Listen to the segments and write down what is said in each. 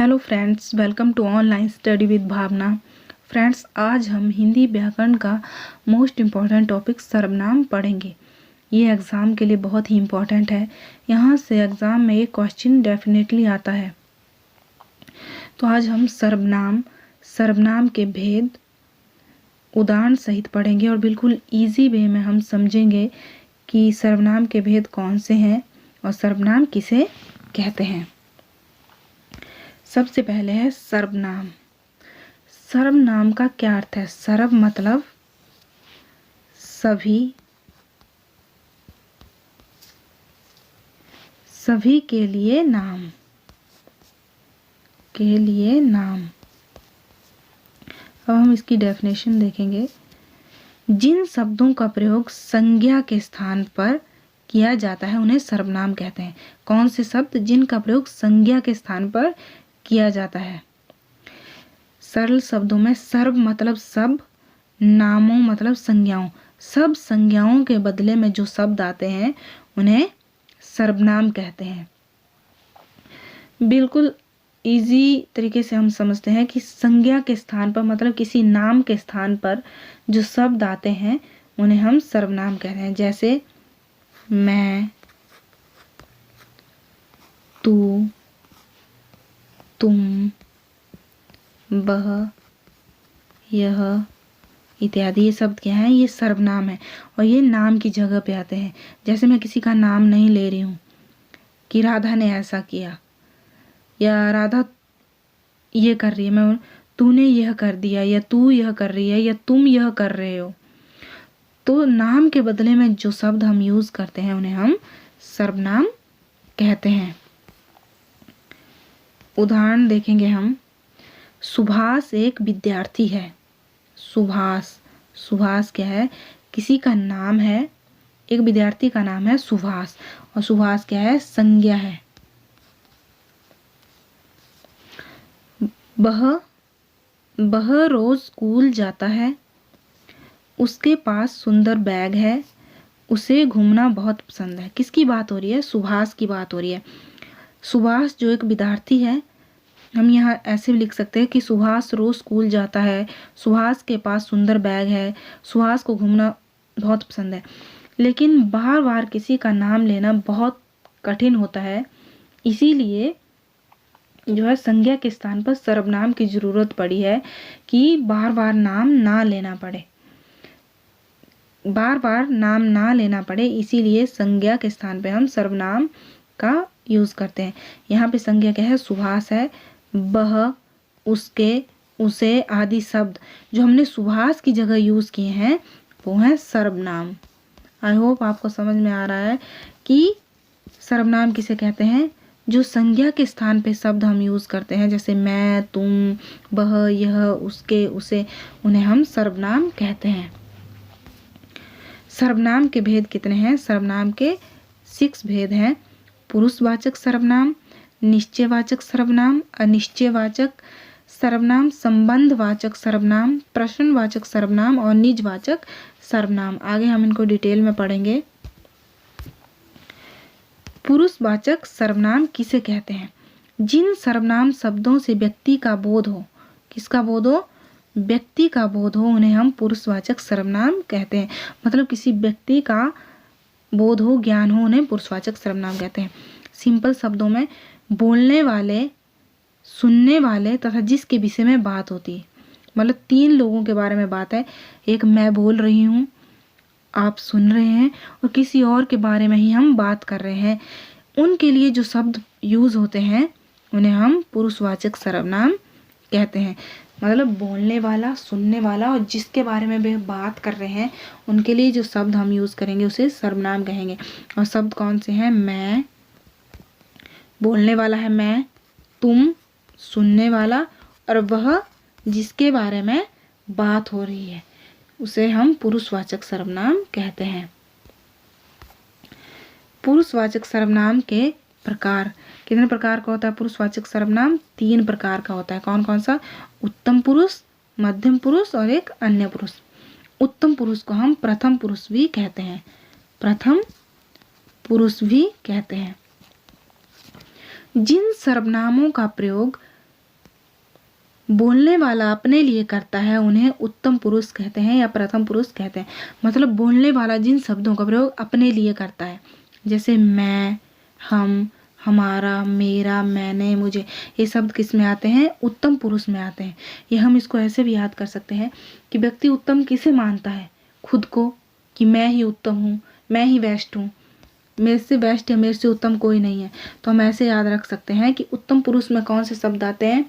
Hello friends, welcome to online study with Bhavna. Friends, आज हम हिंदी व्याकरण का मोस्ट इम्पॉर्टेंट टॉपिक सर्वनाम पढ़ेंगे। ये एग्ज़ाम के लिए बहुत ही इम्पॉर्टेंट है। यहाँ से एग्ज़ाम में एक क्वेश्चन डेफिनेटली आता है। तो आज हम सर्वनाम के भेद उदाहरण सहित पढ़ेंगे और बिल्कुल ईजी वे में हम समझेंगे कि सर्वनाम के भेद कौन से हैं और सर्वनाम किसे कहते हैं। सबसे पहले है सर्वनाम। सर्वनाम का क्या अर्थ है? सर्व मतलब सभी के लिए नाम, अब हम इसकी डेफिनेशन देखेंगे। जिन शब्दों का प्रयोग संज्ञा के स्थान पर किया जाता है उन्हें सर्वनाम कहते हैं। कौन से शब्द? जिनका प्रयोग संज्ञा के स्थान पर किया जाता है। सरल शब्दों में सर्व मतलब सब, नामों मतलब संज्ञाओं। सब संज्ञाओं के बदले में जो शब्द आते हैं उन्हें सर्वनाम कहते हैं। बिल्कुल इजी तरीके से हम समझते हैं कि संज्ञा के स्थान पर मतलब किसी नाम के स्थान पर जो शब्द आते हैं उन्हें हम सर्वनाम कहते हैं। जैसे मैं, तू, तुम, वह, यह इत्यादि ये शब्द क्या हैं? ये सर्वनाम है और ये नाम की जगह पे आते हैं। जैसे मैं किसी का नाम नहीं ले रही हूँ कि राधा ने ऐसा किया या राधा ये कर रही है, मैं तूने यह कर दिया या तू यह कर रही है या तुम यह कर रहे हो। तो नाम के बदले में जो शब्द हम यूज करते हैं उन्हें हम सर्वनाम कहते हैं। उदाहरण देखेंगे हम। सुभाष एक विद्यार्थी है। सुभाष क्या है? किसी का नाम है, एक विद्यार्थी का नाम है सुभाष और सुभाष क्या है? संज्ञा है। वह रोज स्कूल जाता है। उसके पास सुंदर बैग है। उसे घूमना बहुत पसंद है। किसकी बात हो रही है? सुभाष की बात हो रही है। सुभाष जो एक विद्यार्थी है, हम यहाँ ऐसे भी लिख सकते हैं कि सुभाष रोज स्कूल जाता है, सुभाष के पास सुंदर बैग है, सुभाष को घूमना बहुत पसंद है। लेकिन बार बार किसी का नाम लेना बहुत कठिन होता है, इसीलिए जो है संज्ञा के स्थान पर सर्वनाम की जरूरत पड़ी है कि बार बार नाम ना लेना पड़े, इसीलिए संज्ञा के स्थान पे हम सर्वनाम का यूज करते हैं। यहाँ पे संज्ञा क्या है? सुभाष है। वह, उसके, उसे आदि शब्द जो हमने सुभाष की जगह यूज किए हैं वो है सर्वनाम। आई होप आपको समझ में आ रहा है कि सर्वनाम किसे कहते हैं। जो संज्ञा के स्थान पे शब्द हम यूज करते हैं जैसे मैं, तुम, वह, यह, उसके, उसे, उन्हें हम सर्वनाम कहते हैं। सर्वनाम के भेद कितने हैं? सर्वनाम के 6 भेद हैं। पुरुषवाचक सर्वनाम, निश्चयवाचक सर्वनाम, अनिश्चयवाचक सर्वनाम, संबंधवाचक सर्वनाम, प्रश्नवाचक सर्वनाम और निजवाचक सर्वनाम। आगे हम इनको डिटेल में पढ़ेंगे। पुरुषवाचक सर्वनाम किसे कहते हैं? जिन सर्वनाम शब्दों से व्यक्ति का बोध हो, किसका बोध हो? व्यक्ति का बोध हो, उन्हें हम पुरुषवाचक सर्वनाम कहते हैं। मतलब किसी व्यक्ति का बोध हो, ज्ञान हो, उन्हें पुरुषवाचक सर्वनाम कहते हैं। सिंपल शब्दों में बोलने वाले, सुनने वाले तथा जिसके विषय में बात होती है। मतलब 3 लोगों के बारे में बात है। एक मैं बोल रही हूँ, आप सुन रहे हैं, और किसी और के बारे में ही हम बात कर रहे हैं। उनके लिए जो शब्द यूज होते हैं उन्हें हम पुरुषवाचक सर्वनाम कहते हैं। मतलब बोलने वाला, सुनने वाला और जिसके बारे में वे बात कर रहे हैं उनके लिए जो शब्द हम यूज करेंगे उसे सर्वनाम कहेंगे। और शब्द कौन से हैं? मैं, बोलने वाला है मैं, तुम, सुनने वाला, और वह जिसके बारे में बात हो रही है उसे हम पुरुषवाचक सर्वनाम कहते हैं। पुरुषवाचक सर्वनाम के प्रकार कितने प्रकार का होता है? पुरुषवाचक सर्वनाम 3 प्रकार का होता है। कौन कौन सा? उत्तम पुरुष, मध्यम पुरुष और एक अन्य पुरुष। उत्तम पुरुष को हम प्रथम पुरुष भी कहते हैं। जिन सर्वनामों का प्रयोग बोलने वाला अपने लिए करता है उन्हें उत्तम पुरुष कहते हैं या प्रथम पुरुष कहते हैं। मतलब बोलने वाला जिन शब्दों का प्रयोग अपने लिए करता है, जैसे मैं, हम, हमारा, मेरा, मैंने, मुझे, ये शब्द किस में आते हैं? उत्तम पुरुष में आते हैं। ये हम इसको ऐसे भी याद कर सकते हैं कि व्यक्ति उत्तम किसे मानता है? खुद को, कि मैं ही उत्तम हूँ, मैं ही बेस्ट हूँ, मेरे से बेस्ट या मेरे से उत्तम कोई नहीं है। तो हम ऐसे याद रख सकते हैं कि उत्तम पुरुष में कौन से शब्द आते हैं?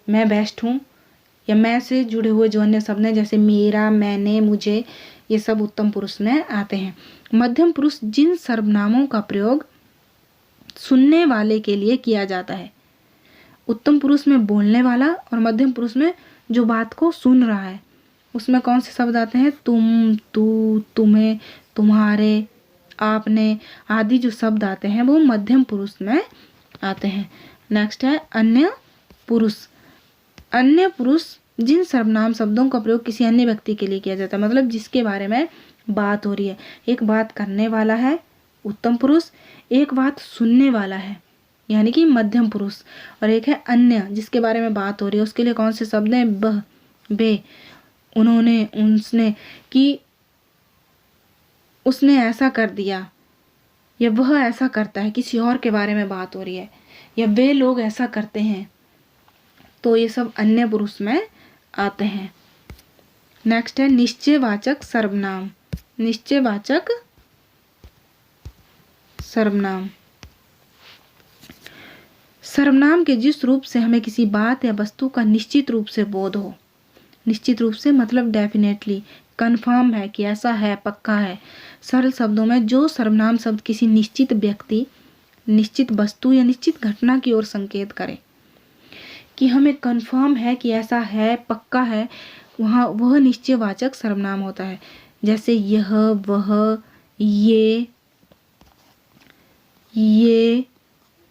मैं बेस्ट हूँ, या मैं से जुड़े हुए जो अन्य शब्द हैं जैसे मेरा, मैंने, मुझे, ये सब उत्तम पुरुष में आते हैं। मध्यम पुरुष जिन सर्वनामों का प्रयोग सुनने वाले के लिए किया जाता है। उत्तम पुरुष में बोलने वाला और मध्यम पुरुष में जो बात को सुन रहा है, उसमें कौन से शब्द आते हैं? तुम, तू, तुम्हें, तुम्हारे, आपने आदि जो शब्द आते हैं वो मध्यम पुरुष में आते हैं। नेक्स्ट है अन्य पुरुष। अन्य पुरुष जिन सर्वनाम शब्दों का प्रयोग किसी अन्य व्यक्ति के लिए किया जाता है, मतलब जिसके बारे में बात हो रही है। एक बात करने वाला है उत्तम पुरुष, एक बात सुनने वाला है यानी कि मध्यम पुरुष, और एक है अन्य जिसके बारे में बात हो रही है, उसके लिए कौन से शब्द हैं? बह, बे, उन्होंने, उसने, कि उसने ऐसा कर दिया, या वह ऐसा करता है, किसी और के बारे में बात हो रही है, या वे लोग ऐसा करते हैं, तो ये सब अन्य पुरुष में आते हैं। नेक्स्ट है निश्चयवाचक सर्वनाम। निश्चयवाचक सर्वनाम, सर्वनाम के जिस रूप से हमें किसी बात या वस्तु का निश्चित रूप से बोध हो। निश्चित रूप से मतलब डेफिनेटली, कन्फर्म है कि ऐसा है, पक्का है। सरल शब्दों में जो सर्वनाम शब्द किसी निश्चित व्यक्ति, निश्चित वस्तु या निश्चित घटना की ओर संकेत करे, कि हमें कन्फर्म है कि ऐसा है, पक्का है, वहाँ वह निश्चयवाचक सर्वनाम होता है। जैसे यह, वह, ये,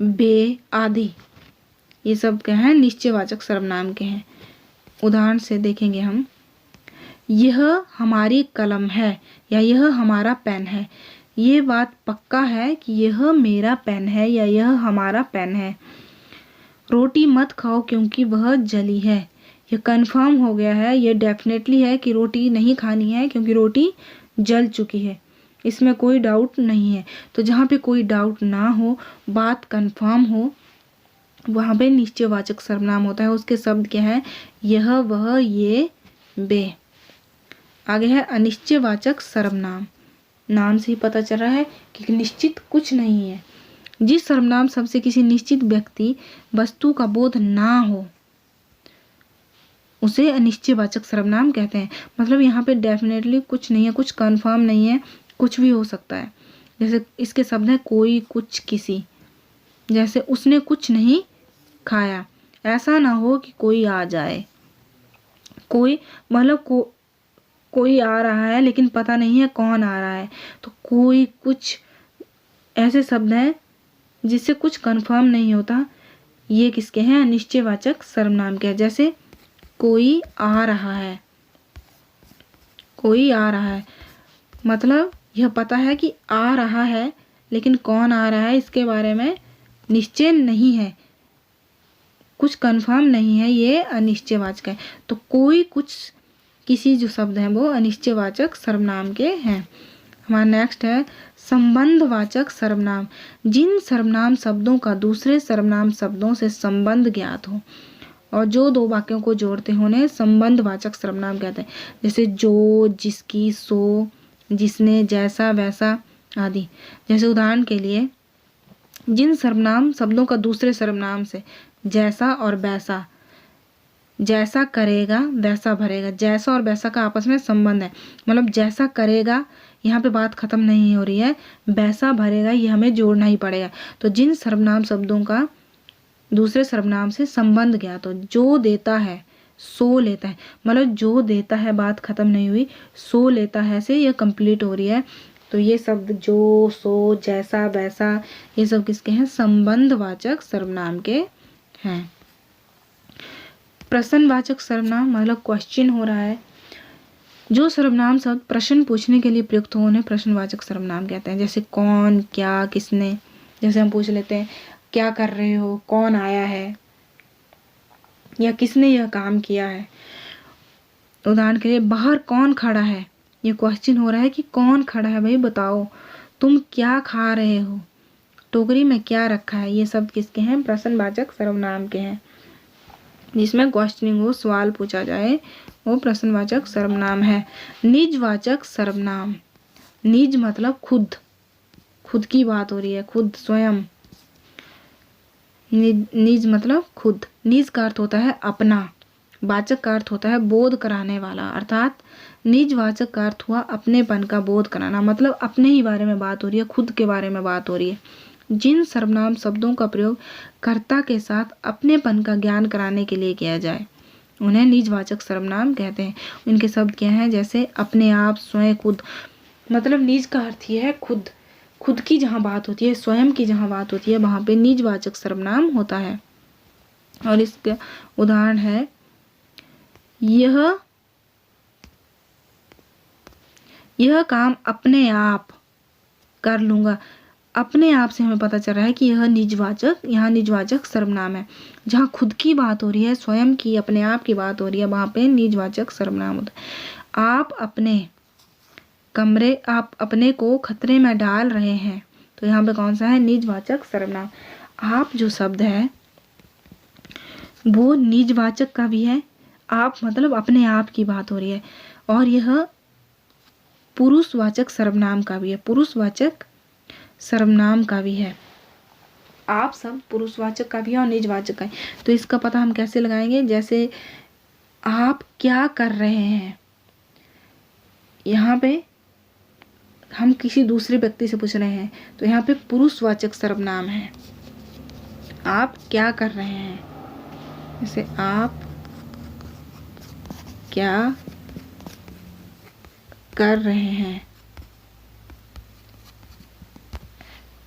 बे आदि, ये सब क्या है? निश्चयवाचक सर्वनाम के हैं। उदाहरण से देखेंगे हम, यह हमारी कलम है या यह हमारा पेन है। ये बात पक्का है कि यह मेरा पेन है या यह हमारा पेन है। रोटी मत खाओ क्योंकि वह जली है। ये कंफर्म हो गया है, ये डेफिनेटली है कि रोटी नहीं खानी है क्योंकि रोटी जल चुकी है, इसमें कोई डाउट नहीं है। तो जहाँ पे कोई डाउट ना हो, बात कंफर्म हो, वहाँ पे निश्चयवाचक सर्वनाम होता है। उसके शब्द क्या है? यह, वह, ये, बे। आगे है अनिश्चयवाचक सर्वनाम। नाम से ही पता चल रहा है कि निश्चित कुछ नहीं है। जिस सर्वनाम शब्द से किसी निश्चित व्यक्ति, वस्तु का बोध ना हो, उसे अनिश्चयवाचक सर्वनाम कहते हैं। मतलब यहाँ पे डेफिनेटली कुछ नहीं है, कुछ कंफर्म नहीं है, कुछ भी हो सकता है। जैसे इसके शब्द हैं कोई, कुछ, किसी। जैसे उसने कुछ नहीं खाया, ऐसा ना हो कि कोई आ जाए। कोई मतलब कोई आ रहा है लेकिन पता नहीं है कौन आ रहा है। तो कोई, कुछ, ऐसे शब्द हैं जिससे कुछ कंफर्म नहीं होता। ये किसके हैं? अनिश्चयवाचक सर्वनाम के हैं। जैसे कोई आ रहा है, कोई आ रहा है मतलब यह पता है कि आ रहा है, लेकिन कौन आ रहा है इसके बारे में निश्चय नहीं है, कुछ कंफर्म नहीं है, ये अनिश्चयवाचक है। तो कोई, कुछ, किसी जो शब्द हैं वो अनिश्चयवाचक सर्वनाम के हैं। हमारा नेक्स्ट है संबंधवाचक सर्वनाम। जिन सर्वनाम शब्दों का दूसरे सर्वनाम शब्दों से संबंध ज्ञात हो और जो दो वाक्यों को जोड़ते हैं उन्हें संबंधवाचक सर्वनाम कहते हैं। जैसे जो, जिसकी, सो, जिसने, जैसा, वैसा आदि। जैसे उदाहरण के लिए, जिन सर्वनाम शब्दों का दूसरे सर्वनाम से, जैसा और वैसा, जैसा करेगा वैसा भरेगा, जैसा और वैसा का आपस में संबंध है। मतलब जैसा करेगा, यहाँ पे बात खत्म नहीं हो रही है, वैसा भरेगा, ये हमें जोड़ना ही पड़ेगा। तो जिन सर्वनाम शब्दों का दूसरे सर्वनाम से संबंध ज्ञात हो, जो देता है सो लेता है, मतलब जो देता है, बात खत्म नहीं हुई, सो लेता है से ये कंप्लीट हो रही है। तो ये शब्द जो, सो, जैसा, वैसा, ये सब किसके हैं? संबंधवाचक सर्वनाम के हैं। प्रश्नवाचक सर्वनाम मतलब क्वेश्चन हो रहा है, जो सर्वनाम शब्द प्रश्न पूछने के लिए प्रयुक्त हो उन्हें प्रश्नवाचक सर्वनाम कहते हैं। जैसे कौन, क्या, किसने। जैसे हम पूछ लेते हैं क्या कर रहे हो, कौन आया है, या किसने यह काम किया है। उदाहरण के लिए बाहर कौन खड़ा है, ये क्वेश्चन हो रहा है कि कौन खड़ा है, भाई बताओ। तुम क्या खा रहे हो, टोकरी में क्या रखा है, ये सब किसके हैं, प्रश्नवाचक सर्वनाम के हैं। जिसमें क्वेश्चनिंग हो, सवाल पूछा जाए, वो प्रश्नवाचक सर्वनाम है। निजवाचक सर्वनाम, निज मतलब खुद, खुद की बात हो रही है, खुद स्वयं। निज मतलब खुद। निज का अर्थ होता है अपना, वाचक का अर्थ होता है बोध कराने वाला, अर्थात निज वाचक का अर्थ हुआ अपनेपन का बोध कराना, मतलब अपने ही बारे में बात हो रही है, खुद के बारे में बात हो रही है। जिन सर्वनाम शब्दों का प्रयोग कर्ता के साथ अपनेपन का ज्ञान कराने के लिए किया जाए उन्हें निजवाचक सर्वनाम कहते हैं। इनके शब्द क्या हैं, जैसे अपने आप, स्वयं, खुद। मतलब निज का अर्थ यह है खुद, खुद की जहाँ बात होती है, स्वयं की जहाँ बात होती है, वहाँ पे निजवाचक सर्वनाम होता है। और इसका उदाहरण है, यह काम अपने आप कर लूंगा। अपने आप से हमें पता चल रहा है कि यह निजवाचक, यहाँ निजवाचक सर्वनाम है। जहाँ खुद की बात हो रही है, स्वयं की, अपने आप की बात हो रही है, वहाँ पे निजवाचक सर्वनाम होता है। आप अपने को खतरे में डाल रहे हैं, तो यहाँ पे कौन सा है, निजवाचक सर्वनाम। आप जो शब्द है वो निजवाचक का भी है, आप मतलब अपने आप की बात हो रही है, और यह पुरुषवाचक सर्वनाम का भी है, पुरुषवाचक सर्वनाम का भी है। आप सब पुरुषवाचक का भी है और निजवाचक का है। तो इसका पता हम कैसे लगाएंगे, जैसे आप क्या कर रहे हैं, यहाँ पे हम किसी दूसरे व्यक्ति से पूछ रहे हैं, तो यहाँ पे पुरुषवाचक सर्वनाम है। आप क्या कर रहे हैं, जैसे आप क्या कर रहे हैं।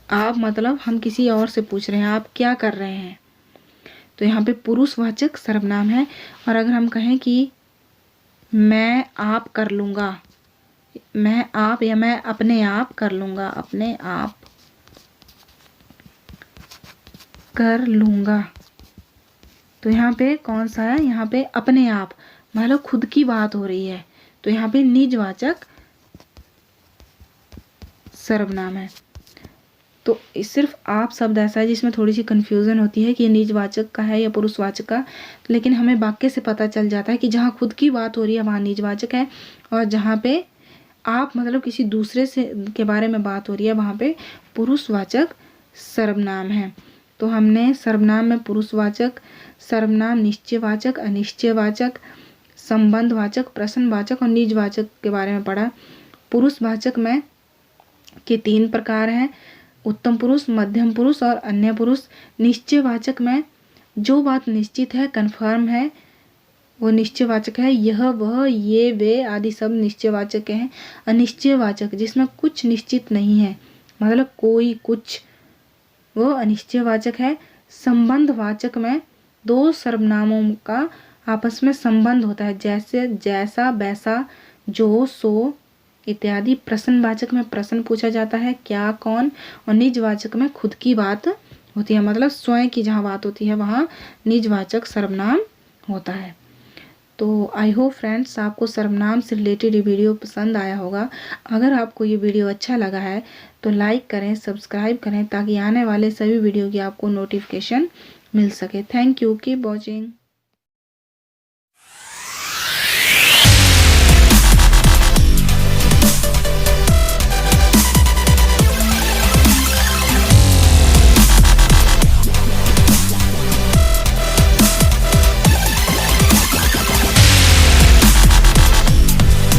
आप मतलब हम किसी और से पूछ रहे हैं, आप क्या कर रहे हैं, तो यहाँ पे पुरुषवाचक सर्वनाम है। और अगर हम कहें कि मैं आप कर लूँगा, मैं आप या मैं अपने आप कर लूँगा, अपने आप कर लूँगा, तो यहाँ पे कौन सा है, यहाँ पे अपने आप मतलब खुद की बात हो रही है, तो यहाँ पे निजवाचक सर्वनाम है। तो सिर्फ आप शब्द ऐसा है जिसमें थोड़ी सी कन्फ्यूज़न होती है कि ये निजवाचक का है या पुरुषवाचक का, लेकिन हमें वाक्य से पता चल जाता है कि जहाँ खुद की बात हो रही है वहाँ निजवाचक है, और जहाँ पे आप मतलब किसी दूसरे से के बारे में बात हो रही है वहाँ पे पुरुषवाचक सर्वनाम है। तो हमने सर्वनाम में पुरुषवाचक सर्वनाम, निश्चयवाचक, अनिश्चयवाचक, संबंधवाचक, प्रश्नवाचक और निजवाचक के बारे में पढ़ा। पुरुषवाचक में के 3 प्रकार हैं, उत्तम पुरुष, मध्यम पुरुष और अन्य पुरुष। निश्चयवाचक में जो बात निश्चित है, कन्फर्म है, वो निश्चयवाचक है। यह, वह, ये, वे आदि सब निश्चयवाचक हैं। अनिश्चयवाचक जिसमें कुछ निश्चित नहीं है, मतलब कोई, कुछ, वो अनिश्चयवाचक है। संबंधवाचक में 2 सर्वनामों का आपस में संबंध होता है, जैसे जैसा, वैसा, जो, सो इत्यादि। प्रश्नवाचक में प्रश्न पूछा जाता है, क्या, कौन। और निजवाचक में खुद की बात होती है, मतलब स्वयं की जहाँ बात होती है वहाँ निजवाचक सर्वनाम होता है। तो आई होप फ्रेंड्स आपको सर्वनाम से रिलेटेड ये वीडियो पसंद आया होगा। अगर आपको ये वीडियो अच्छा लगा है तो लाइक करें, सब्सक्राइब करें, ताकि आने वाले सभी वीडियो की आपको नोटिफिकेशन मिल सके। Thank you, keep watching.